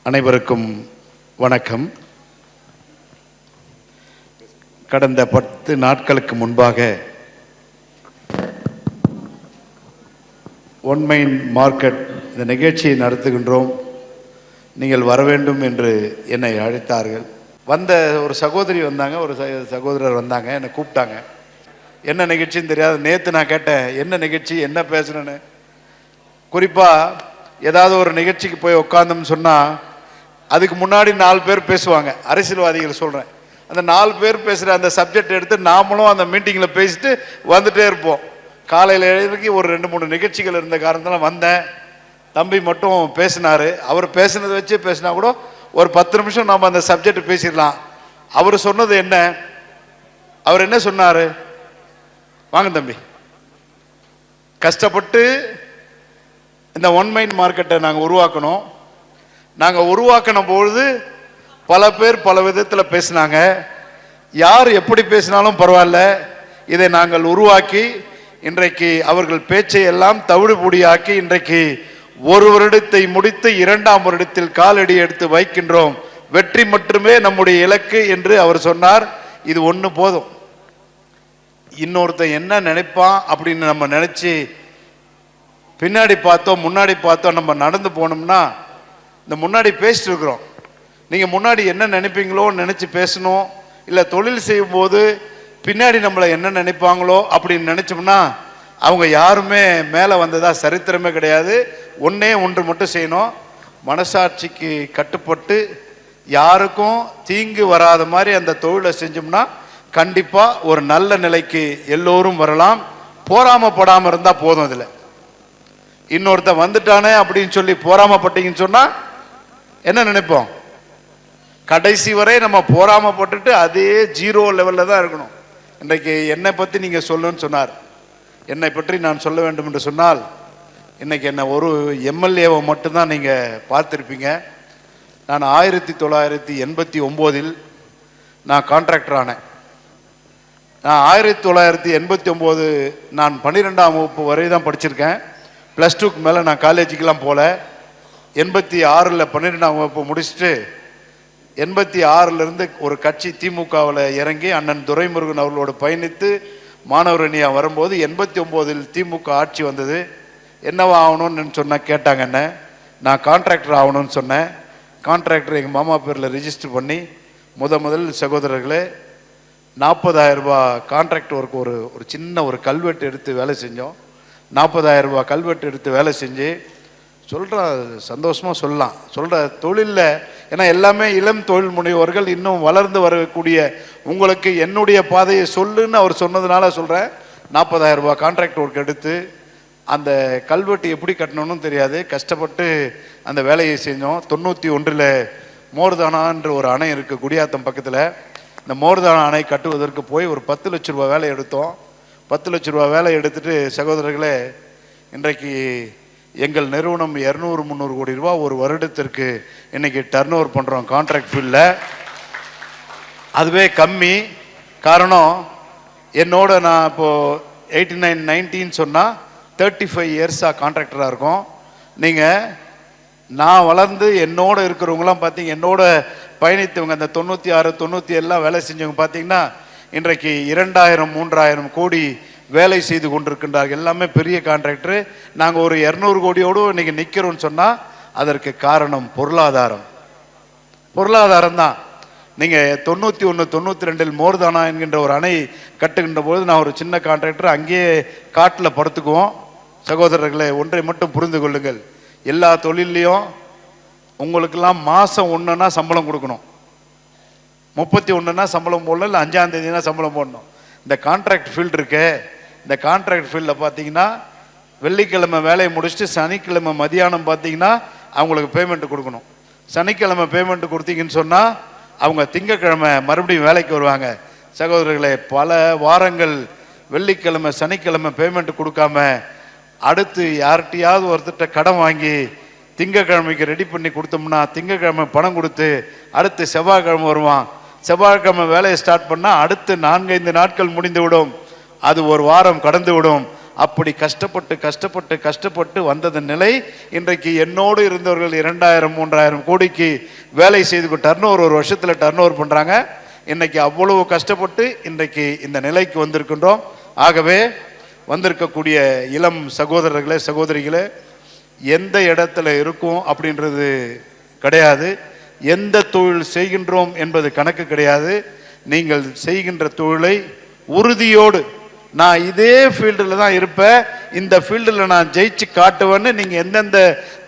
அனைவருக்கும் வணக்கம். கடந்த 10 நாட்களுக்கு முன்பாக ஒன் மைண்ட் மார்க்கெட் இந்த நிகழ்ச்சியை நடத்துகின்றோம், நீங்கள் வர வேண்டும் என்று என்னை அழைத்தார்கள். வந்த ஒரு சகோதரி வந்தாங்க, ஒரு சகோதரர் வந்தாங்க, என்னை கூப்பிட்டாங்க. என்ன நிகழ்ச்சின்னு தெரியாது. நேற்று நான் கேட்டேன் என்ன நிகழ்ச்சி, என்ன பேசுகிறேன்னு. குறிப்பாக ஏதாவது ஒரு நிகழ்ச்சிக்கு போய் உட்காந்தோம்னு சொன்னால் அதுக்கு முன்னாடி 4 பேர் பேசுவாங்க. அரசியல்வாதிகள் சொல்கிறேன். அந்த 4 பேர் பேசுகிற அந்த சப்ஜெக்ட் எடுத்து நாமளும் அந்த மீட்டிங்கில் பேசிட்டு வந்துகிட்டே இருப்போம். காலையில் எழுதிக்கு ஒரு 2-3 நிகழ்ச்சிகள் இருந்த காரணத்தில் வந்தேன். தம்பி மட்டும் பேசினார். அவர் பேசினதை வச்சு பேசினா கூட ஒரு 10 நிமிஷம் நாம் அந்த சப்ஜெக்ட் பேசிடலாம். அவர் சொன்னது என்ன, அவர் என்ன சொன்னார்? வாங்க தம்பி. கஷ்டப்பட்டு இந்த ஒன் மைண்ட் மார்க்கெட்டை நாங்கள் உருவாக்கணும். நாங்கள் உருவாக்கின பொழுது பல பேர் பல விதத்தில் பேசினாங்க. யார் எப்படி பேசினாலும் பரவாயில்ல, இதை நாங்கள் உருவாக்கி இன்றைக்கு அவர்கள் பேச்சை எல்லாம் தவிடுபொடியாக்கி இன்றைக்கு ஒரு வருடத்தை முடித்து 2ஆம் வருடத்தில் காலடி எடுத்து வைக்கின்றோம். வெற்றி மட்டுமே நம்முடைய இலக்கு என்று அவர் சொன்னார். இது ஒன்று போதும். இன்னொருத்தன் என்ன நினைப்பான் அப்படின்னு நம்ம நினச்சி பின்னாடி பார்த்தோம் முன்னாடி பார்த்தோம் நம்ம நடந்து போனோம்னா, இந்த முன்னாடி பேசிட்டு இருக்கிறோம். நீங்கள் முன்னாடி என்ன நினைப்பீங்களோ நினச்சி பேசணும். இல்லை தொழில் செய்யும்போது பின்னாடி நம்மளை என்ன நினைப்பாங்களோ அப்படின்னு நினச்சோம்னா அவங்க யாருமே மேலே வந்ததா சரித்திரமே கிடையாது. ஒன்று மட்டும் செய்யணும், மனசாட்சிக்கு கட்டுப்பட்டு யாருக்கும் தீங்கு வராத மாதிரி அந்த தொழிலை செஞ்சோம்னா கண்டிப்பாக ஒரு நல்ல நிலைக்கு எல்லோரும் வரலாம். போராமப்படாமல் இருந்தால் போதும். இதில் இன்னொருத்த வந்துட்டானே அப்படின்னு சொல்லி போராமப்பட்டீங்கன்னு சொன்னால் என்ன நினைப்போம்? கடைசி வரை நம்ம போராமப்பட்டுட்டு அதே 0 லெவலில் தான் இருக்கணும். இன்றைக்கு என்னை பற்றி நீங்கள் சொல்லணும்னு சொன்னார். என்னை பற்றி நான் சொல்ல வேண்டும் என்று சொன்னால், இன்றைக்கி என்னை ஒரு எம்எல்ஏவை மட்டும்தான் நீங்கள் பார்த்துருப்பீங்க. நான் 1989 நான் கான்ட்ராக்டர் ஆனேன். நான் 1989 நான் 12ஆம் வகுப்பு வரை தான் படிச்சிருக்கேன். +2க்கு மேலே நான் காலேஜுக்கெலாம் போகல. 86 12ஆம் வகுப்பு முடிச்சுட்டு 86 ஒரு கட்சி திமுகவில் இறங்கி அண்ணன் துரைமுருகன் அவர்களோடு பயணித்து மாணவர் அணியாக வரும்போது 89 திமுக ஆட்சி வந்தது. என்னவா ஆகணும்னு சொன்னால் கேட்டாங்க. என்ன, நான் கான்ட்ராக்டர் ஆகணும்னு சொன்னேன். கான்ட்ராக்டர் எங்கள் மாமா பேரில் ரிஜிஸ்டர் பண்ணி முதல் சகோதரர்களே 40,000 ரூபாய் கான்ட்ராக்ட் ஒர்க் ஒரு சின்ன ஒரு கல்வெட்டு எடுத்து வேலை செஞ்சோம். 40,000 ரூபாய் கல்வெட்டு எடுத்து வேலை செஞ்சு சொல்கிற சந்தோஷமாக சொல்லலாம். சொல்கிற தொழிலில், ஏன்னா எல்லாமே இளம் தொழில் முனைவோர்கள், இன்னும் வளர்ந்து வரக்கூடிய உங்களுக்கு என்னுடைய பாதையை சொல்லுன்னு அவர் சொன்னதுனால சொல்கிறேன். 40,000 ரூபாய் கான்ட்ராக்ட் ஒர்க் எடுத்து அந்த கல்வெட்டு எப்படி கட்டணும்னு தெரியாது, கஷ்டப்பட்டு அந்த வேலையை செஞ்சோம். 91 மோர்தானான்ற ஒரு அணை இருக்குது குடியாத்தம் பக்கத்தில். இந்த மோர்தானா அணை கட்டுவதற்கு போய் ஒரு 10 லட்ச ரூபா வேலை எடுத்தோம். 10 லட்ச ரூபா வேலை எடுத்துட்டு சகோதரர்களே, இன்றைக்கு எங்கள் நிறுவனம் 200-300 கோடி ரூபா ஒரு வருடத்திற்கு இன்னைக்கு டர்ன் ஓவர் பண்ணுறோம் கான்ட்ராக்ட் ஃபீல்டில். அதுவே கம்மி. காரணம், என்னோட நான் இப்போது 89-90 சொன்னால் 35 இயர்ஸாக கான்ட்ராக்டராக இருக்கோம். நீங்கள் நான் வளர்ந்து என்னோட இருக்கிறவங்களாம் பார்த்தீங்க, என்னோட பயணித்தவங்க அந்த 96-97 வேலை செஞ்சவங்க பார்த்தீங்கன்னா இன்றைக்கு 2000-3000 கோடி வேலை செய்து கொண்டிருக்கின்றார்கள். எல்லாமே பெரிய கான்ட்ராக்டரு. நாங்கள் ஒரு 200 கோடியோடு இன்றைக்கி நிற்கிறோன்னு சொன்னால் அதற்கு காரணம் பொருளாதாரம் தான். நீங்கள் 91-92 மோர்தானா என்கின்ற ஒரு அணை கட்டுகின்ற பொழுது நான் ஒரு சின்ன கான்ட்ராக்டர், அங்கேயே காட்டில் படுத்துக்குவோம். சகோதரர்களே, ஒன்றை மட்டும் புரிந்து கொள்ளுங்கள், எல்லா தொழிலையும் உங்களுக்கெல்லாம் மாதம் 1னா சம்பளம் கொடுக்கணும், 31னா சம்பளம் போடணும், இல்லை 5ஆம் தேதினா சம்பளம் போடணும். இந்த கான்ட்ராக்ட் ஃபீல்டு இருக்கு. இந்த கான்ட்ராக்ட் ஃபீல்டில் பார்த்தீங்கன்னா வெள்ளிக்கிழமை வேலையை முடிச்சுட்டு சனிக்கிழமை மதியானம் பார்த்தீங்கன்னா அவங்களுக்கு பேமெண்ட்டு கொடுக்கணும். சனிக்கிழமை பேமெண்ட்டு கொடுத்தீங்கன்னு சொன்னால் அவங்க திங்கக்கிழமை மறுபடியும் வேலைக்கு வருவாங்க. சகோதரர்களே, பல வாரங்கள் வெள்ளிக்கிழமை சனிக்கிழமை பேமெண்ட்டு கொடுக்காம அடுத்து யார்கிட்டையாவது ஒருத்தர்கிட்ட கடன் வாங்கி திங்கக்கிழமைக்கு ரெடி பண்ணி கொடுத்தோம்னா திங்கக்கிழமை பணம் கொடுத்து அடுத்து செவ்வாய்க்கிழமை வருவான். செவ்வாய்க்கிழமை வேலையை ஸ்டார்ட் பண்ணால் அடுத்து 4-5 நாட்கள் முடிந்து விடும். அது ஒரு வாரம் கடந்து விடும். அப்படி கஷ்டப்பட்டு கஷ்டப்பட்டு கஷ்டப்பட்டு வந்தது நிலை இன்றைக்கு என்னோடு இருந்தவர்கள் 2000-3000 கோடிக்கு வேலை செய்து டர்னோவர் ஒரு வருஷத்தில் டர்னோவர் பண்ணுறாங்க. இன்னைக்கு அவ்வளவு கஷ்டப்பட்டு இன்றைக்கு இந்த நிலைக்கு வந்திருக்கின்றோம். ஆகவே வந்திருக்கக்கூடிய இளம் சகோதரர்களே சகோதரிகளே, எந்த இடத்துல இருக்கும் அப்படின்றது கிடையாது, எந்த தொழில் செய்கின்றோம் என்பது கணக்கு கிடையாது. நீங்கள் செய்கின்ற தொழிலை உறுதியோடு நான் இதே ஃபீல்டில் தான் இருப்பேன், இந்த ஃபீல்டில் நான் ஜெயிச்சு காட்டுவேன்னு நீங்கள் எந்தெந்த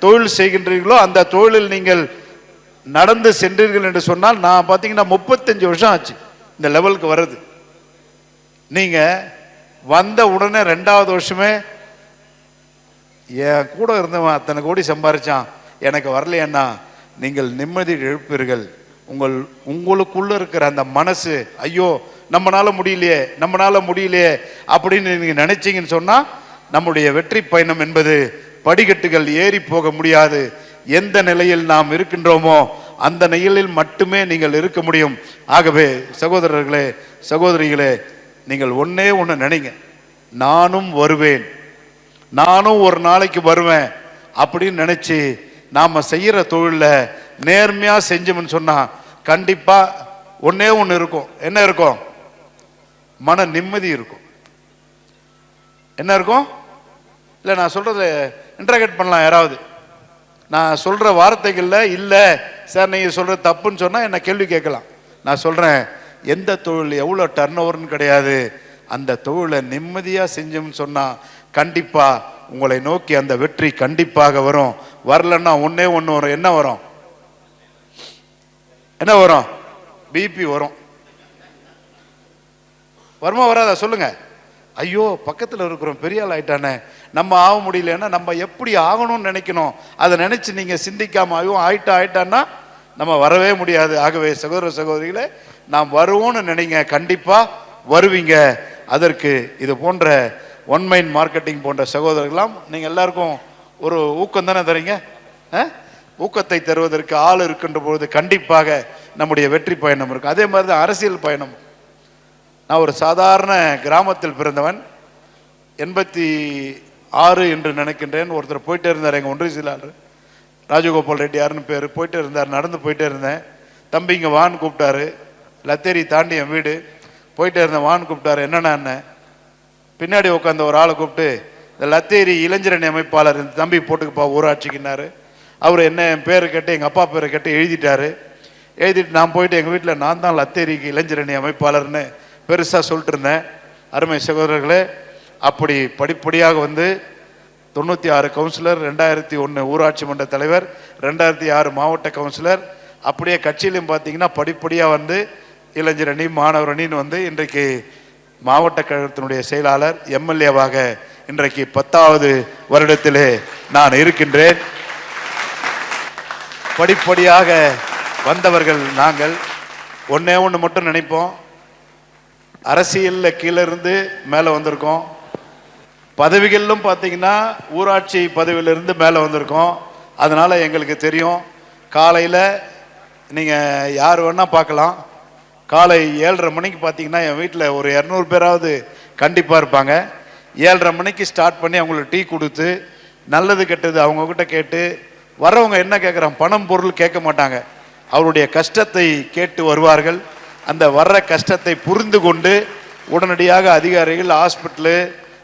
தொழில் செய்கின்றீர்களோ அந்த தொழிலில் நீங்கள் நடந்து சென்றீர்கள் என்று சொன்னால், நான் பார்த்தீங்கன்னா 35 வருஷம் ஆச்சு இந்த லெவலுக்கு வர்றது. நீங்கள் வந்த உடனே 2வது வருஷமே என் கூட இருந்தவன் அத்தனை கோடி சம்பாரிச்சான் எனக்கு வரலையன்னா நீங்கள் நிம்மதி இழப்பீர்கள். உங்களுக்குள்ள இருக்கிற அந்த மனசு, ஐயோ நம்மளால முடியலையே அப்படின்னு நீங்க நினைச்சீங்கன்னு சொன்னா நம்முடைய வெற்றி பயணம் என்பது படிக்கட்டுகள் ஏறி போக முடியாது. எந்த நிலையில் நாம் இருக்கின்றோமோ அந்த நிலையில் மட்டுமே நீங்கள் இருக்க முடியும். ஆகவே சகோதரர்களே சகோதரிகளே, நீங்கள் ஒன்னே ஒன்று நினைங்க, நானும் வருவேன், நானும் ஒரு நாளைக்கு வருவேன் அப்படின்னு நினைச்சு நாம செய்யற தொழில நேர்மையா செஞ்சோம்னு சொன்னா கண்டிப்பா ஒன்னே ஒன்று இருக்கும். என்ன இருக்கும்? மன நிம்மதி இருக்கும். என்ன இருக்கும்? இல்லை நான் சொல்றத இன்டராக்ட் பண்ணலாம் யாராவது. நான் சொல்ற வார்த்தைகள்ல இல்ல சார் நீங்க சொல்ற தப்புன்னு சொன்னா என்ன கேள்வி கேட்கலாம். நான் சொல்றேன், எந்த தொழில் எவ்வளவு டர்ன் ஓவர்னு கிடையாது, அந்த தொழிலை நிம்மதியா செஞ்சோம்னு சொன்னா கண்டிப்பா உங்களை நோக்கி அந்த வெற்றி கண்டிப்பாக வரும். வரலன்னா ஒன்னே ஒன்று வரும். என்ன வரும்? என்ன வரும்? பிபி வரும். வருமா வராதா சொல்லுங்க? ஐயோ பக்கத்தில் இருக்கிறோம் பெரிய ஆள் ஆயிட்டானே, நம்ம ஆக முடியலன்னா நம்ம எப்படி ஆகணும்னு நினைக்கணும். அதை நினைச்சு நீங்க சிந்திக்காம ஐயோ ஆயிட்டான்னா நம்ம வரவே முடியாது. ஆகவே சகோதர சகோதரிகளே, நாம் வருவோம்னு நினைங்க, கண்டிப்பா வருவீங்க. அதற்கு இது போன்ற ஒன் மைண்ட் மார்க்கெட்டிங் போன்ற சகோதரர்களாம் நீங்க எல்லாருக்கும் ஒரு ஊக்கம் தானே தரீங்க. ஊக்கத்தை தருவதற்கு ஆள் இருக்கின்ற பொழுது கண்டிப்பாக நம்முடைய வெற்றி பயணம் இருக்கும். அதே மாதிரி தான் அரசியல் பயணம். நான் ஒரு சாதாரண கிராமத்தில் பிறந்தவன். 86 என்று நினைக்கின்றேன். ஒருத்தர் போயிட்டே இருந்தார், எங்கள் ஒன்றிய செயலாளர் ராஜகோபால் ரெட்டியார்னு பேர். போயிட்டே இருந்தார், நடந்து போயிட்டே இருந்தேன். தம்பி இங்கே வான்னு கூப்பிட்டாரு. லத்தேரி தாண்டி என் வீடு. போயிட்டே இருந்தேன், வான்னு கூப்பிட்டாரு. என்னென்ன என்ன பின்னாடி உட்காந்த ஒரு ஆளை கூப்பிட்டு, இந்த லத்தேரி இளைஞரணி அமைப்பாளர் இந்த தம்பி போட்டுக்குப்பா ஊராட்சிக்குன்னாரு. அவர் என்ன என் பேரை கேட்டு எங்கள் அப்பா பேரை கேட்டு எழுதிட்டாரு. எழுதிட்டு நான் போயிட்டு எங்கள் வீட்டில் நான் தான் லத்தேரிக்கு இளைஞரணி அமைப்பாளர்னு பெருசாக சொல்லிட்டு இருந்தேன். அருமை சகோதரர்களே, அப்படி படிப்படியாக வந்து 96 கவுன்சிலர், 2001 ஊராட்சி மன்ற தலைவர், 2006 மாவட்ட கவுன்சிலர், அப்படியே கட்சியிலும் பார்த்தீங்கன்னா படிப்படியாக வந்து இளைஞரணி மாணவரணின்னு வந்து இன்றைக்கு மாவட்ட கழகத்தினுடைய செயலாளர், எம்எல்ஏவாக இன்றைக்கு 10வது வருடத்திலே நான் இருக்கின்றேன். படிப்படியாக வந்தவர்கள் நாங்கள். ஒன்னே ஒன்று மட்டும் நினைப்போம், அரசியலில் கீழே இருந்து மேலே வந்திருக்கோம். பதவிகளிலும் பார்த்தீங்கன்னா ஊராட்சி பதவியிலிருந்து மேலே வந்திருக்கோம். அதனால எங்களுக்கு தெரியும். காலையில் நீங்கள் யார் வேணால் பார்க்கலாம். காலை 7:30 மணிக்கு பார்த்தீங்கன்னா என் வீட்டில் ஒரு 200 பேராவது கண்டிப்பாக இருப்பாங்க. 7:30 மணிக்கு ஸ்டார்ட் பண்ணி அவங்களுக்கு டீ கொடுத்து நல்லது கெட்டது அவங்கக்கிட்ட கேட்டு, வரவங்க என்ன கேட்குறாங்க, பணம் பொருள் கேட்க மாட்டாங்க, அவருடைய கஷ்டத்தை கேட்டு வருவார்கள். அந்த வர்ற கஷ்டத்தை புரிந்து கொண்டு உடனடியாக அதிகாரிகள், ஹாஸ்பிட்டலு,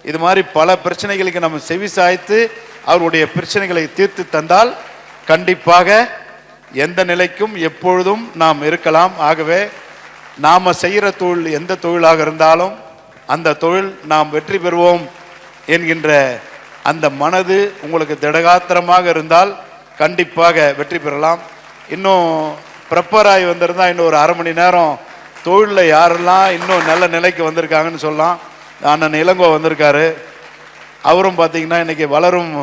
இது மாதிரி பல பிரச்சனைகளுக்கு நம்ம செவி சாய்த்து அவருடைய பிரச்சனைகளை தீர்த்து தந்தால் கண்டிப்பாக எந்த நிலைக்கும் எப்பொழுதும் நாம் இருக்கலாம். ஆகவே நாம் செய்கிற தொழில் எந்த தொழிலாக இருந்தாலும் அந்த தொழில் நாம் வெற்றி பெறுவோம் என்கின்ற அந்த மனது உங்களுக்கு திடகாத்திரமாக இருந்தால் கண்டிப்பாக வெற்றி பெறலாம். இன்னும் ப்ரிப்பேர் ஆகி வந்திருந்தால் இன்னும் ஒரு 1/2 மணி நேரம் தொழிலில் யாரெல்லாம் இன்னும் நல்ல நிலைக்கு வந்திருக்காங்கன்னு சொல்லலாம். அண்ணன் இளங்கோ வந்திருக்காரு. அவரும் பார்த்தீங்கன்னா இன்றைக்கி வளரும்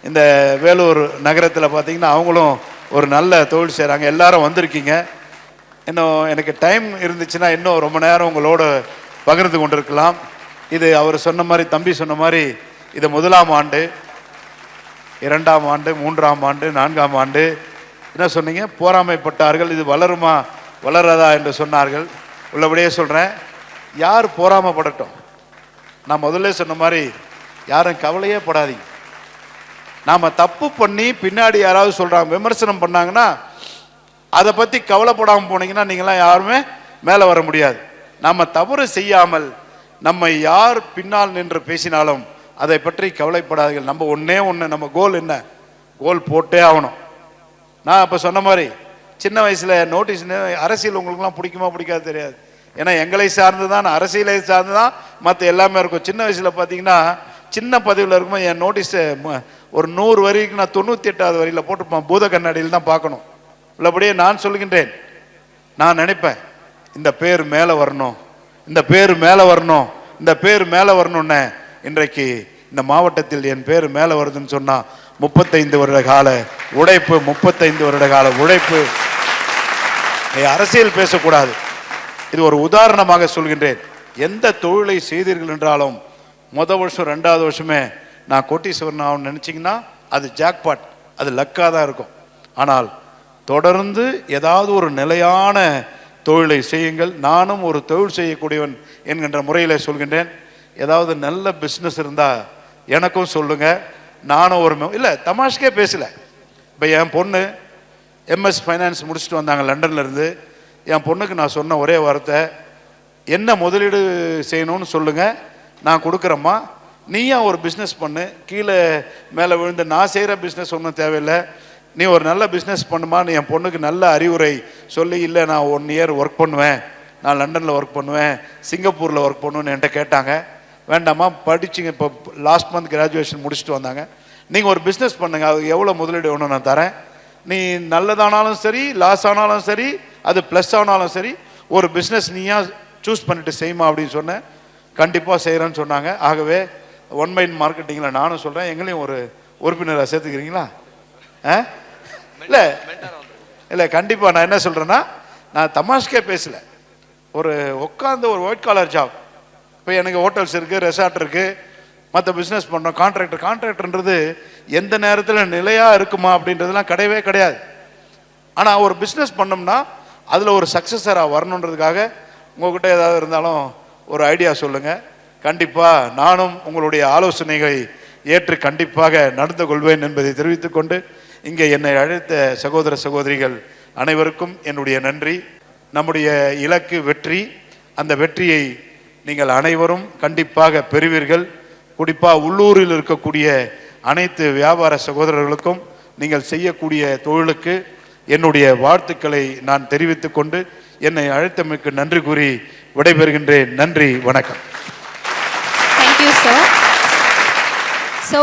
இந்த வேலூர் நகரத்தில் பார்த்தீங்கன்னா அவங்களும் ஒரு நல்ல தொழில் செய்கிறாங்க. எல்லாரும் வந்திருக்கீங்க. இன்னும் எனக்கு டைம் இருந்துச்சுன்னா இன்னும் ரொம்ப நேரம் உங்களோட பகிர்ந்து கொண்டிருக்கலாம். இது அவர் சொன்ன மாதிரி, தம்பி சொன்ன மாதிரி, இது 1ஆம் ஆண்டு, 2ஆம் ஆண்டு, 3ஆம் ஆண்டு, 4ஆம் ஆண்டு. என்ன சொன்னீங்க? போராமைப்பட்டார்கள், இது வளருமா வளராதா என்று சொன்னார்கள். உள்ளபடியே சொல்கிறேன், யார் போராமப்படட்டும். நான் முதல்ல சொன்ன மாதிரி யாரும் கவலையே படாதீங்க. நாம தப்பு பண்ணி பின்னாடி யாராவது சொல்றாங்க விமர்சனம் பண்ணாங்கன்னா அதை பத்தி கவலைப்படாமல் போனீங்கன்னா நீங்களாம் யாருமே மேலே வர முடியாது. நம்ம தவறு செய்யாமல் நம்மை யார் பின்னால் நின்று பேசினாலும் அதை பற்றி கவலைப்படாதீர்கள். நம்ம ஒன்னே ஒன்று, நம்ம கோல் என்ன? கோல் போட்டே ஆகணும். நான் இப்போ சொன்ன மாதிரி சின்ன வயசுல நோட்டீஸ், அரசியல் உங்களுக்குலாம் பிடிக்குமா பிடிக்காது தெரியாது. ஏன்னா எங்களை சார்ந்து தான், அரசியலை சார்ந்து தான் மற்ற எல்லாமே இருக்கும். சின்ன வயசுல பார்த்தீங்கன்னா சின்ன பதவியில் இருக்கும்போது என் நோட்டீஸை ஒரு 100 வரிக்கு நான் 98வது வரியில் போட்டுப்பேன். பூத கண்ணாடியில் தான் பார்க்கணும். உள்ளபடியே நான் சொல்கின்றேன், நான் நினைப்பேன் இந்த பேர் மேலே வரணும், இந்த பேர் மேலே வரணும், இந்த பேர் மேலே வரணும்னு. இன்றைக்கு இந்த மாவட்டத்தில் என் பேர் மேலே வருதுன்னு சொன்னா 35 வருட கால உழைப்பு, 35 வருட கால உழைப்பு. அரசியல் பேசக்கூடாது. இது ஒரு உதாரணமாக சொல்கின்றேன். எந்த தொழிலை செய்தீர்கள் என்றாலும் முதல் வருஷம் 2வது வருஷமே நான் கோட்டீஸ்வரன் ஆகணும்னு நினைச்சிங்கன்னா அது ஜாக்பாட், அது லக்காக தான் இருக்கும். ஆனால் தொடர்ந்து ஏதாவது ஒரு நிலையான தொழிலை செய்யுங்கள். நானும் ஒரு தொழில் செய்யக்கூடியவன் என்கின்ற முறையில் சொல்கின்றேன். ஏதாவது நல்ல பிஸ்னஸ் இருந்தால் எனக்கும் சொல்லுங்க. நானும் ஒரு இல்லை தமாஷ்கே பேசலை. இப்போ என் பொண்ணு MS ஃபைனான்ஸ் முடிச்சுட்டு வந்தாங்க லண்டன்ல இருந்து. என் பொண்ணுக்கு நான் சொன்ன ஒரே வார்த்தை, என்ன முதலீடு செய்யணும்னு சொல்லுங்க, நான் கொடுக்குறேம்மா, நீயா ஒரு பிஸ்னஸ் பண்ணு, கீழே மேலே விழுந்து நான் செய்கிற பிஸ்னஸ் ஒன்றும் தேவையில்லை, நீ ஒரு நல்ல பிஸ்னஸ் பண்ணுமான்னு என் பொண்ணுக்கு நல்ல அறிவுரை சொல்லி, இல்லை நான் 1 இயர் ஒர்க் பண்ணுவேன், நான் லண்டனில் ஒர்க் பண்ணுவேன், சிங்கப்பூரில் ஒர்க் பண்ணுவேன்னு என்கிட்ட கேட்டாங்க. வேண்டாமா, படிச்சுங்க, இப்போ லாஸ்ட் மந்த் கிராஜுவேஷன் முடிச்சுட்டு வந்தாங்க. நீங்கள் ஒரு பிஸ்னஸ் பண்ணுங்கள், அது எவ்வளோ முதலீடு வேணும் நான் தரேன், நீ நல்லதானாலும் சரி லாஸ் ஆனாலும் சரி அது ப்ளஸ் ஆனாலும் சரி ஒரு பிஸ்னஸ் நீயா சூஸ் பண்ணிட்டு செய்யுமா அப்படின்னு சொன்னேன். கண்டிப்பாக செய்கிறேன்னு சொன்னாங்க. ஆகவே ஒன் மைண்ட் மார்க்கெட்டிங்கில் நானும் சொல்கிறேன், எங்களையும் ஒரு உறுப்பினராக சேர்த்துக்கிறீங்களா? இல்லை இல்லை கண்டிப்பாக. நான் என்ன சொல்கிறேன்னா, நான் தமாஷ்கே பேசலை. ஒரு உட்காந்து ஒரு ஒயிட் காலர் ஜாப். இப்போ எனக்கு ஹோட்டல்ஸ் இருக்குது, ரெசார்ட் இருக்குது, மற்ற பிஸ்னஸ் பண்ணுறோம். கான்ட்ராக்டர்ன்றது எந்த நேரத்தில் நிலையாக இருக்குமா அப்படின்றதுலாம் கிடையவே கிடையாது. ஆனால் ஒரு பிஸ்னஸ் பண்ணோம்னா அதில் ஒரு சக்ஸஸராக வரணுன்றதுக்காக உங்கள்கிட்ட ஏதாவது இருந்தாலும் ஒரு ஐடியா சொல்லுங்கள். கண்டிப்பாக நானும் உங்களுடைய ஆலோசனைகளை ஏற்று கண்டிப்பாக நடந்து கொள்வேன் என்பதை தெரிவித்துக்கொண்டு இங்கே என்னை அழைத்த சகோதர சகோதரிகள் அனைவருக்கும் என்னுடைய நன்றி. நம்முடைய இலக்கு வெற்றி. அந்த வெற்றியை நீங்கள் அனைவரும் கண்டிப்பாக பெறுவீர்கள். குறிப்பாக உள்ளூரில் இருக்கக்கூடிய அனைத்து வியாபார சகோதரர்களுக்கும் நீங்கள் செய்யக்கூடிய தொழிலுக்கு என்னுடைய வாழ்த்துக்களை நான் தெரிவித்துக் கொண்டு என்னை அழைத்தமைக்கு நன்றி கூறி விடைபெறுகின்றேன். நன்றி, வணக்கம். Thank you, sir. So